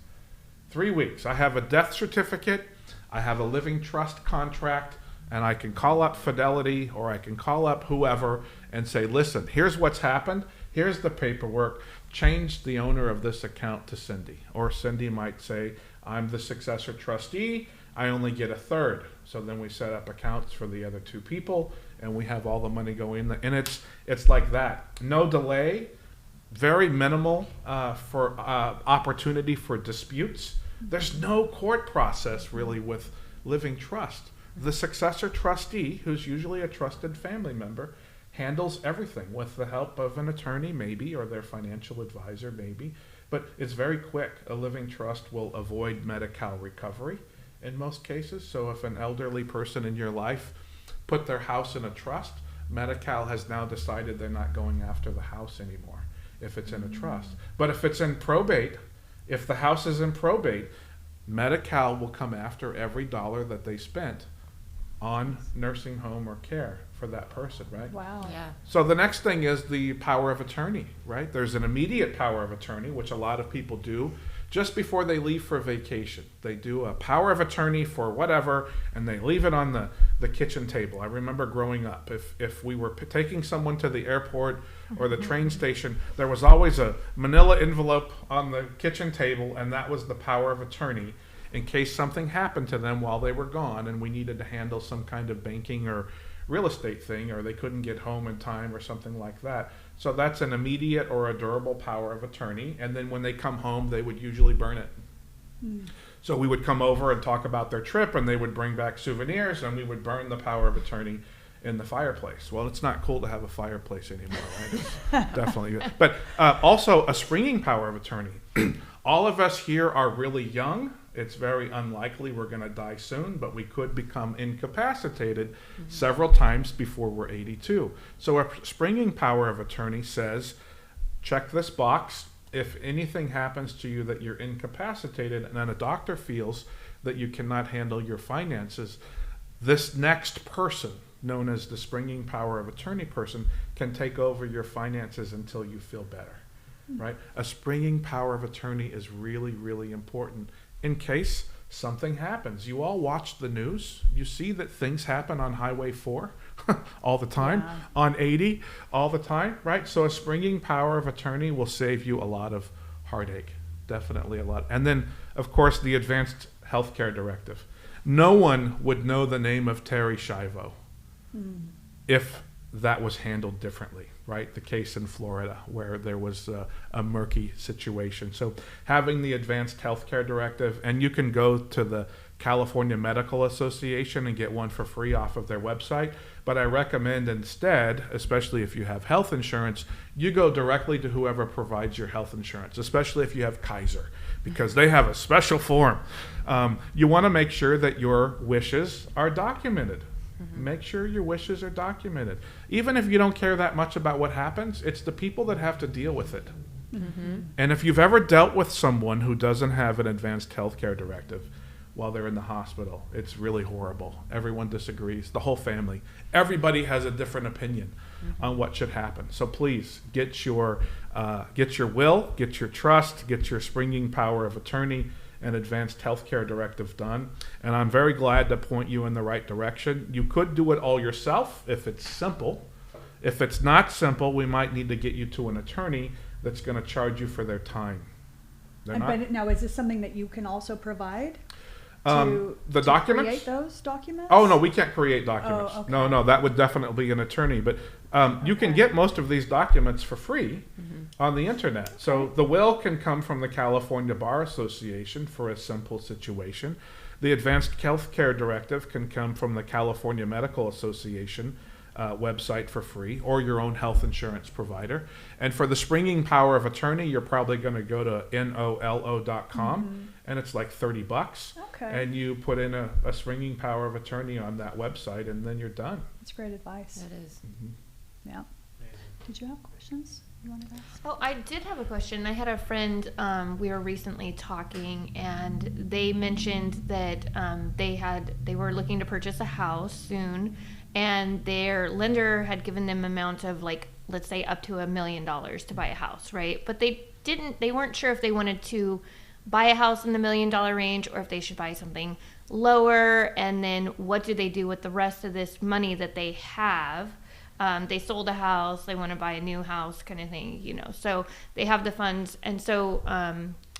3 weeks. I have a death certificate, I have a living trust contract, and I can call up Fidelity or I can call up whoever and say, listen, here's what's happened, here's the paperwork, change the owner of this account to Cindy. Or Cindy might say, I'm the successor trustee, I only get a third. So then we set up accounts for the other 2 people, and we have all the money go in. And it's like that. No delay, very minimal for opportunity for disputes. There's no court process really with living trust. The successor trustee, who's usually a trusted family member, handles everything with the help of an attorney maybe, or their financial advisor maybe. But it's very quick. A living trust will avoid Medi-Cal recovery in most cases. So if an elderly person in your life put their house in a trust, Medi-Cal has now decided they're not going after the house anymore if it's in a trust. But if it's in probate, if the house is in probate, Medi-Cal will come after every dollar that they spent on nursing home or care for that person, right? Wow. Yeah. So the next thing is the power of attorney, right? There's an immediate power of attorney, which a lot of people do just before they leave for vacation. They do a power of attorney for whatever, and they leave it on the kitchen table. I remember growing up, if we were taking someone to the airport or the train station, there was always a manila envelope on the kitchen table, and that was the power of attorney in case something happened to them while they were gone and we needed to handle some kind of banking or real estate thing, or they couldn't get home in time or something like that. So that's an immediate or a durable power of attorney. And then when they come home, they would usually burn it. So we would come over and talk about their trip, and they would bring back souvenirs, and we would burn the power of attorney in the fireplace. Well, it's not cool to have a fireplace anymore, right? It's definitely. But also a springing power of attorney. All of us here are really young. It's very unlikely we're going to die soon, but we could become incapacitated several times before we're 82. So a springing power of attorney says, check this box. If anything happens to you that you're incapacitated and then a doctor feels that you cannot handle your finances, this next person, known as the springing power of attorney person, can take over your finances until you feel better, right? A springing power of attorney is really, really important in case something happens. You all watch the news. You see that things happen on Highway 4. all the time, Yeah. on 80 all the time, right? So a springing power of attorney will save you a lot of heartache, definitely a lot. And then, of course, the advanced healthcare directive. No one would know the name of Terry Schiavo if that was handled differently, right? The case in Florida where there was a murky situation. So having the advanced healthcare directive, and you can go to the California Medical Association and get one for free off of their website. But I recommend instead, especially if you have health insurance, you go directly to whoever provides your health insurance, especially if you have Kaiser, because they have a special form. You want to make sure that your wishes are documented. Make sure your wishes are documented. Even if you don't care that much about what happens, it's the people that have to deal with it. And if you've ever dealt with someone who doesn't have an advanced healthcare directive while they're in the hospital, it's really horrible. Everyone disagrees, the whole family. Everybody has a different opinion on what should happen. So please get your will, get your trust, get your springing power of attorney and advanced healthcare directive done. And I'm very glad to point you in the right direction. You could do it all yourself if it's simple. If it's not simple, we might need to get you to an attorney that's going to charge you for their time. But now, is this something that you can also provide? The documents? Create those documents? Oh, no, we can't create documents. Oh, okay. No, that would definitely be an attorney. But you can get most of these documents for free on the internet. So the will can come from the California Bar Association for a simple situation. The Advanced Healthcare Directive can come from the California Medical Association website for free, or your own health insurance provider. And for the springing power of attorney, you're probably going to go to NOLO.com, and it's like $30. Okay. And you put in a springing power of attorney on that website, and then you're done. That's great advice. That is. Yeah. Did you have questions you wanted to ask? Oh, I did have a question. I had a friend, we were recently talking, and they mentioned that they were looking to purchase a house soon, and their lender had given them amount of, like, let's say up to $1 million to buy a house, right? But they weren't sure if they wanted to buy a house in the $1 million range or if they should buy something lower, and then what do they do with the rest of this money that they have? They sold a house, they want to buy a new house kind of thing, so they have the funds. And so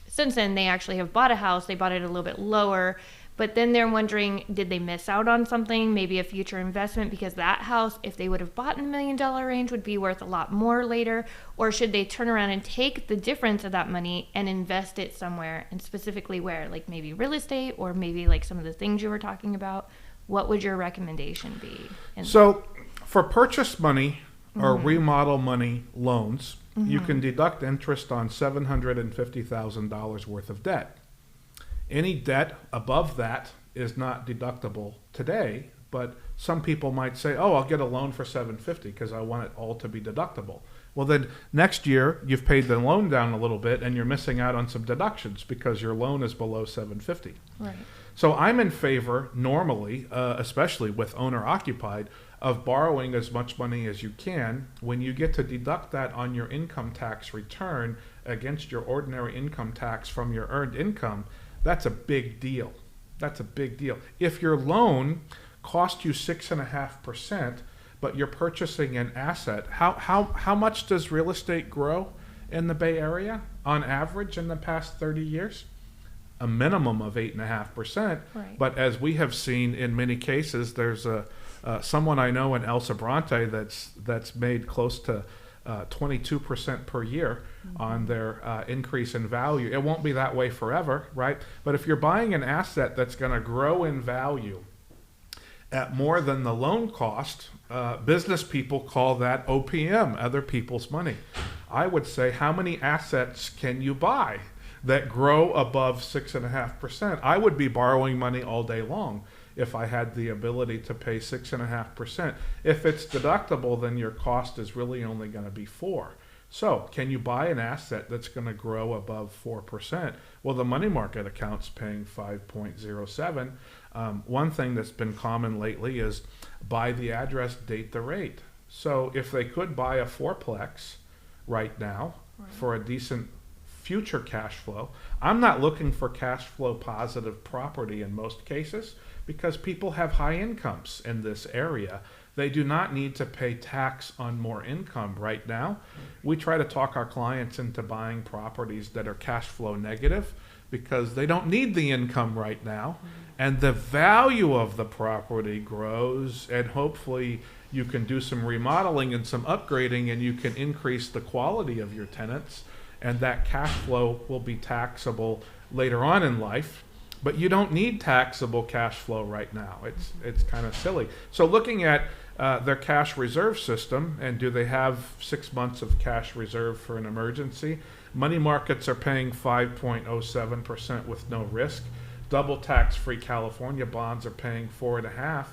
since then they actually have bought a house. They bought it a little bit lower, but then they're wondering, did they miss out on something, maybe a future investment, because that house, if they would have bought in the $1 million range, would be worth a lot more later? Or should they turn around and take the difference of that money and invest it somewhere, and specifically where, like maybe real estate, or maybe like some of the things you were talking about? What would your recommendation be? So for purchase money or remodel money loans, you can deduct interest on $750,000 worth of debt. Any debt above that is not deductible today, but some people might say, oh, I'll get a loan for $750 because I want it all to be deductible. Well, then next year you've paid the loan down a little bit and you're missing out on some deductions because your loan is below $750. Right. So I'm in favor normally, especially with owner-occupied, of borrowing as much money as you can. When you get to deduct that on your income tax return against your ordinary income tax from your earned income, that's a big deal. That's a big deal. If your loan cost you 6.5%, but you're purchasing an asset, how much does real estate grow in the Bay Area on average in the past 30 years? A minimum of 8.5%. Right. But as we have seen in many cases, there's someone I know in El Sobrante that's made close to 22% per year on their increase in value. It won't be that way forever, right? But if you're buying an asset that's going to grow in value at more than the loan cost, business people call that OPM, other people's money. I would say, how many assets can you buy that grow above 6.5%? I would be borrowing money all day long if I had the ability to pay 6.5%. If it's deductible, then your cost is really only going to be 4%. So can you buy an asset that's going to grow above 4%? Well, the money market account's paying 5.07. One thing that's been common lately is buy the address, date the rate. So if they could buy a fourplex right now for a decent future cash flow, I'm not looking for cash flow positive property in most cases, because people have high incomes in this area They do not need to pay tax on more income right now. We try to talk our clients into buying properties that are cash flow negative because they don't need the income right now. And the value of the property grows, and hopefully you can do some remodeling and some upgrading, and you can increase the quality of your tenants, and that cash flow will be taxable later on in life. But you don't need taxable cash flow right now. It's kind of silly. So looking at their cash reserve system, and do they have 6 months of cash reserve for an emergency? Money markets are paying 5.07% with no risk. Double tax-free California bonds are paying 4.5%.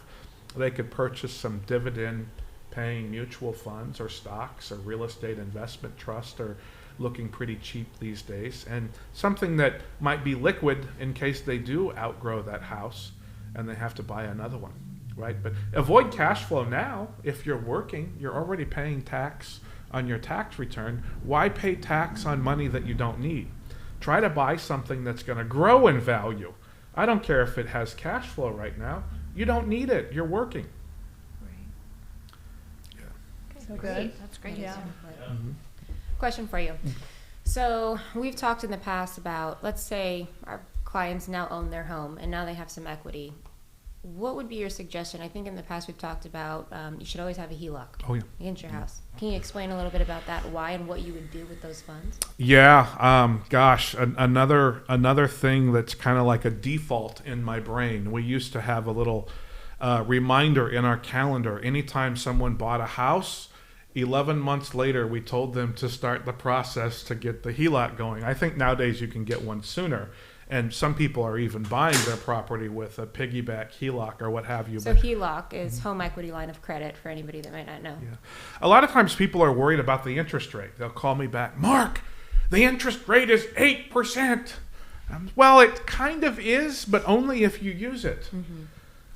They could purchase some dividend-paying mutual funds or stocks or real estate investment trust are looking pretty cheap these days. And something that might be liquid in case they do outgrow that house and they have to buy another one, right? But avoid cash flow now. If you're working, you're already paying tax on your tax return. Why pay tax on money that you don't need? Try to buy something that's going to grow in value. I don't care if it has cash flow right now. You don't need it. You're working. So Great. That's great. Yeah. Question for you. So we've talked in the past about, let's say our clients now own their home and now they have some equity. What would be your suggestion? I think in the past we've talked about you should always have a HELOC against your house. Can you explain a little bit about that, why and what you would do with those funds? Yeah, another thing that's kind of like a default in my brain. We used to have a little reminder in our calendar. Anytime someone bought a house, 11 months later, we told them to start the process to get the HELOC going. I think nowadays you can get one sooner. And some people are even buying their property with a piggyback HELOC or what have you. So HELOC is home equity line of credit for anybody that might not know. Yeah. A lot of times people are worried about the interest rate. They'll call me back, Mark, the interest rate is 8%. Well, it kind of is, but only if you use it.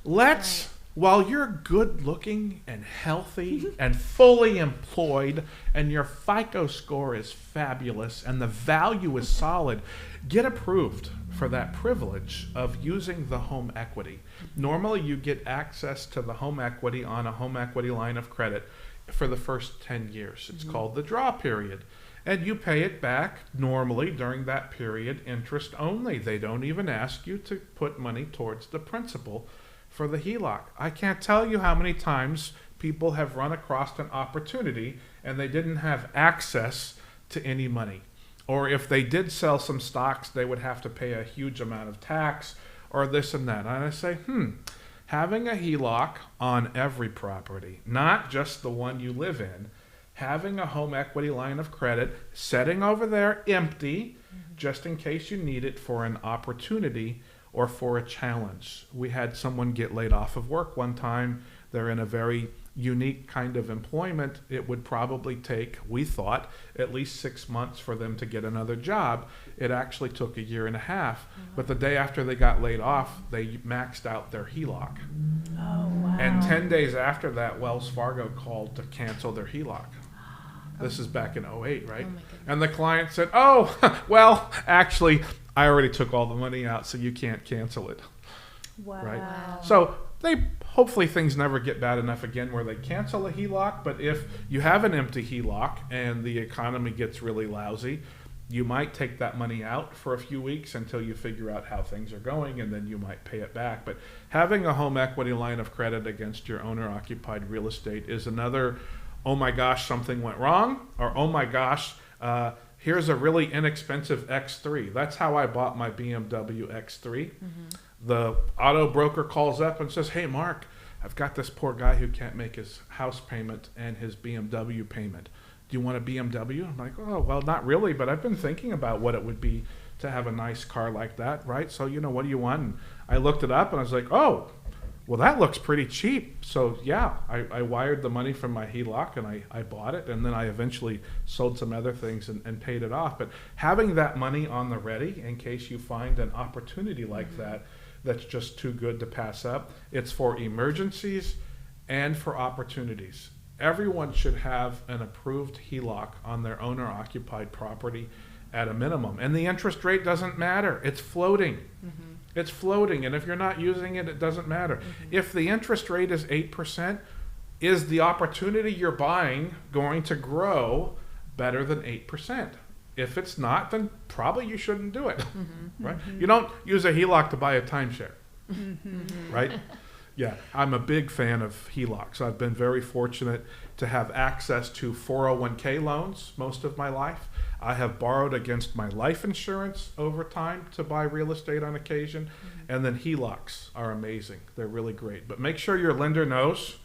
Let's, while you're good looking and healthy and fully employed and your FICO score is fabulous and the value is solid, get approved for that privilege of using the home equity. Normally you get access to the home equity on a home equity line of credit for the first 10 years. It's called the draw period. And you pay it back normally during that period, interest only. They don't even ask you to put money towards the principal for the HELOC. I can't tell you how many times people have run across an opportunity and they didn't have access to any money. Or if they did sell some stocks, they would have to pay a huge amount of tax or this and that. And I say, having a HELOC on every property, not just the one you live in, having a home equity line of credit, setting over there empty, just in case you need it for an opportunity or for a challenge. We had someone get laid off of work one time. They're in a very unique kind of employment. It would probably take, we thought, at least 6 months for them to get another job. It actually took 1.5 years. But the day after they got laid off, they maxed out their HELOC. Oh, wow. And 10 days after that, Wells Fargo called to cancel their HELOC. This is back in 2008, right? And the client said, oh, well, actually, I already took all the money out, so you can't cancel it. Wow. Right? So hopefully things never get bad enough again where they cancel a HELOC, but if you have an empty HELOC and the economy gets really lousy, you might take that money out for a few weeks until you figure out how things are going, and then you might pay it back. But having a home equity line of credit against your owner-occupied real estate is another, oh my gosh, something went wrong, or oh my gosh, here's a really inexpensive X3. That's how I bought my BMW X3. The auto broker calls up and says, hey, Mark, I've got this poor guy who can't make his house payment and his BMW payment. Do you want a BMW? I'm like, oh, well, not really, but I've been thinking about what it would be to have a nice car like that, right? So, what do you want? And I looked it up and I was like, oh, well, that looks pretty cheap. So, yeah, I wired the money from my HELOC and I bought it, and then I eventually sold some other things and paid it off. But having that money on the ready in case you find an opportunity like that that's just too good to pass up. It's for emergencies and for opportunities. Everyone should have an approved HELOC on their owner-occupied property at a minimum. And the interest rate doesn't matter. It's floating. It's floating. And if you're not using it, it doesn't matter. If the interest rate is 8%, is the opportunity you're buying going to grow better than 8%? If it's not, then probably you shouldn't do it, right? You don't use a HELOC to buy a timeshare, right? Yeah, I'm a big fan of HELOCs. I've been very fortunate to have access to 401k loans most of my life. I have borrowed against my life insurance over time to buy real estate on occasion. And then HELOCs are amazing. They're really great. But make sure your lender knows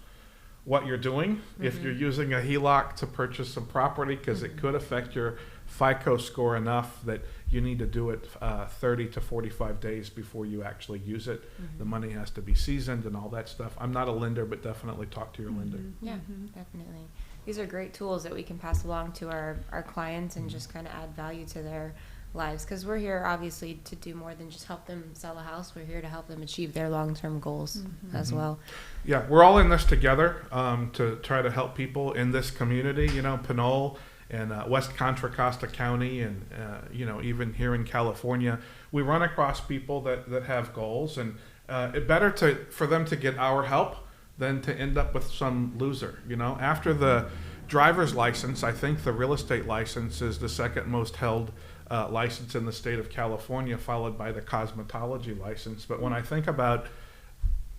what you're doing if you're using a HELOC to purchase some property, because it could affect your FICO score enough that you need to do it 30 to 45 days before you actually use it. The money has to be seasoned and all that stuff. I'm not a lender, but definitely talk to your lender. Yeah, definitely. These are great tools that we can pass along to our clients and just kind of add value to their lives, because we're here obviously to do more than just help them sell a house. We're here to help them achieve their long-term goals as well. Yeah, we're all in this together to try to help people in this community, Pinole and West Contra Costa County, and even here in California, we run across people that have goals, and it better for them to get our help than to end up with some loser. After the driver's license, I think the real estate license is the second most held license in the state of California, followed by the cosmetology license. But when I think about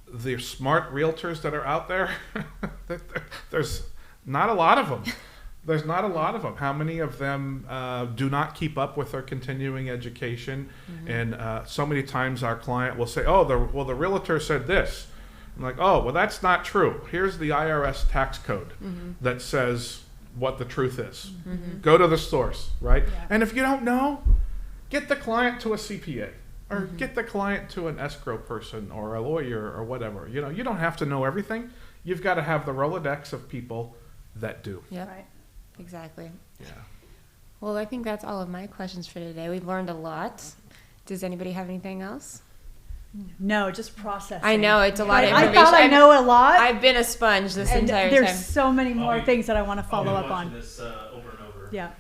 the smart realtors that are out there, there's not a lot of them. There's not a lot of them. How many of them do not keep up with their continuing education? And so many times our client will say, the realtor said this. I'm like, well, that's not true. Here's the IRS tax code that says what the truth is. Go to the source, right? Yeah. And if you don't know, get the client to a CPA or get the client to an escrow person or a lawyer or whatever. You don't have to know everything. You've got to have the Rolodex of people that do. Yeah, right. Exactly. Yeah. Well, I think that's all of my questions for today. We've learned a lot. Does anybody have anything else? No, just processing. I know, it's a lot of I information. thought I know a lot. I've been a sponge this entire there's time. so many more things that I want to follow up on. This over and over. Yeah.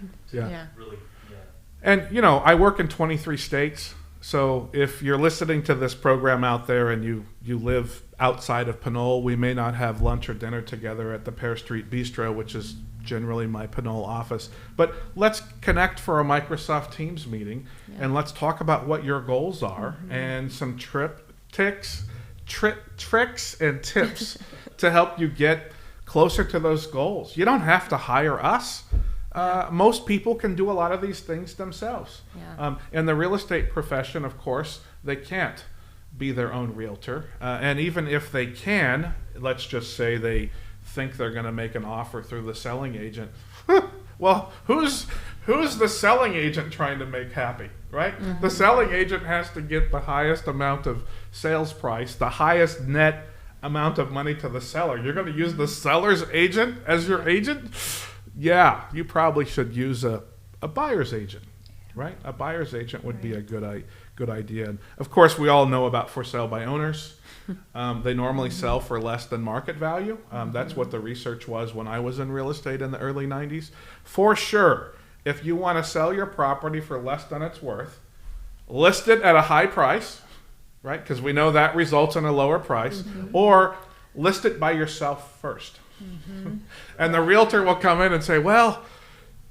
Really, yeah. And, I work in 23 states. So if you're listening to this program out there and you live outside of Pinole, we may not have lunch or dinner together at the Pear Street Bistro, which is generally my Pinole office. But let's connect for a Microsoft Teams meeting, and let's talk about what your goals are and some tricks and tips to help you get closer to those goals. You don't have to hire us. Most people can do a lot of these things themselves. Yeah. In the real estate profession, of course, they can't be their own realtor. And even if they can, let's just say they think they're going to make an offer through the selling agent. Well, who's the selling agent trying to make happy, right? The selling agent has to get the highest amount of sales price, the highest net amount of money to the seller. You're going to use the seller's agent as your agent? Yeah, you probably should use a buyer's agent, right? A buyer's agent would be a good idea. And of course, we all know about for sale by owners. They normally sell for less than market value. That's what the research was when I was in real estate in the early 90s. For sure, if you want to sell your property for less than it's worth, list it at a high price, right? Because we know that results in a lower price. Or list it by yourself first. And the realtor will come in and say, well,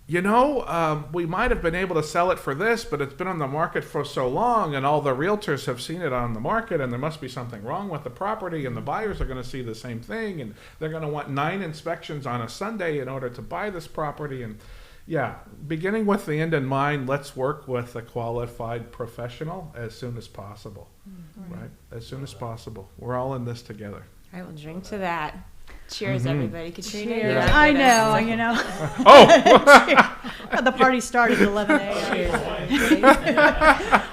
we might have been able to sell it for this, but it's been on the market for so long, and all the realtors have seen it on the market, and there must be something wrong with the property, and the buyers are going to see the same thing, and they're going to want 9 inspections on a Sunday in order to buy this property. And beginning with the end in mind, let's work with a qualified professional as soon as possible, right? As soon as possible. We're all in this together. I will drink to that. Cheers, everybody. Katrina, Cheers. you're I know. Oh! The party started at 11 a.m. Cheers.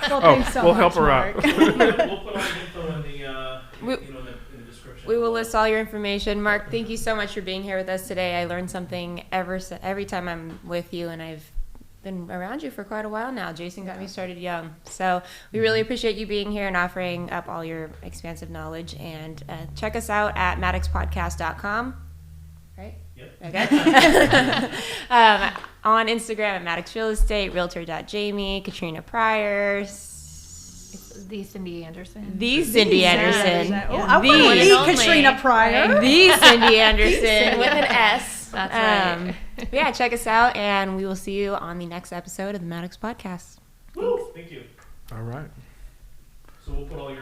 Well, thanks so we'll much, help her Mark. out. We'll put all the info in the description. We will list all your information. Mark, thank you so much for being here with us today. I learn something every time I'm with you, and I've been around you for quite a while now. Jason got me started young. So we really appreciate you being here and offering up all your expansive knowledge. And check us out at maddoxpodcast.com. Right? Yep. Okay. On Instagram at Maddox Real Estate, realtor.jamie, Katrina Pryor. The Cindy Anderson. The Cindy Anderson. Oh, I want to The meet only. Katrina Pryor. The Cindy Anderson with an S. That's right. Yeah, check us out, and we will see you on the next episode of the Maddox Podcast. Woo, thank you. All right. So we'll put all your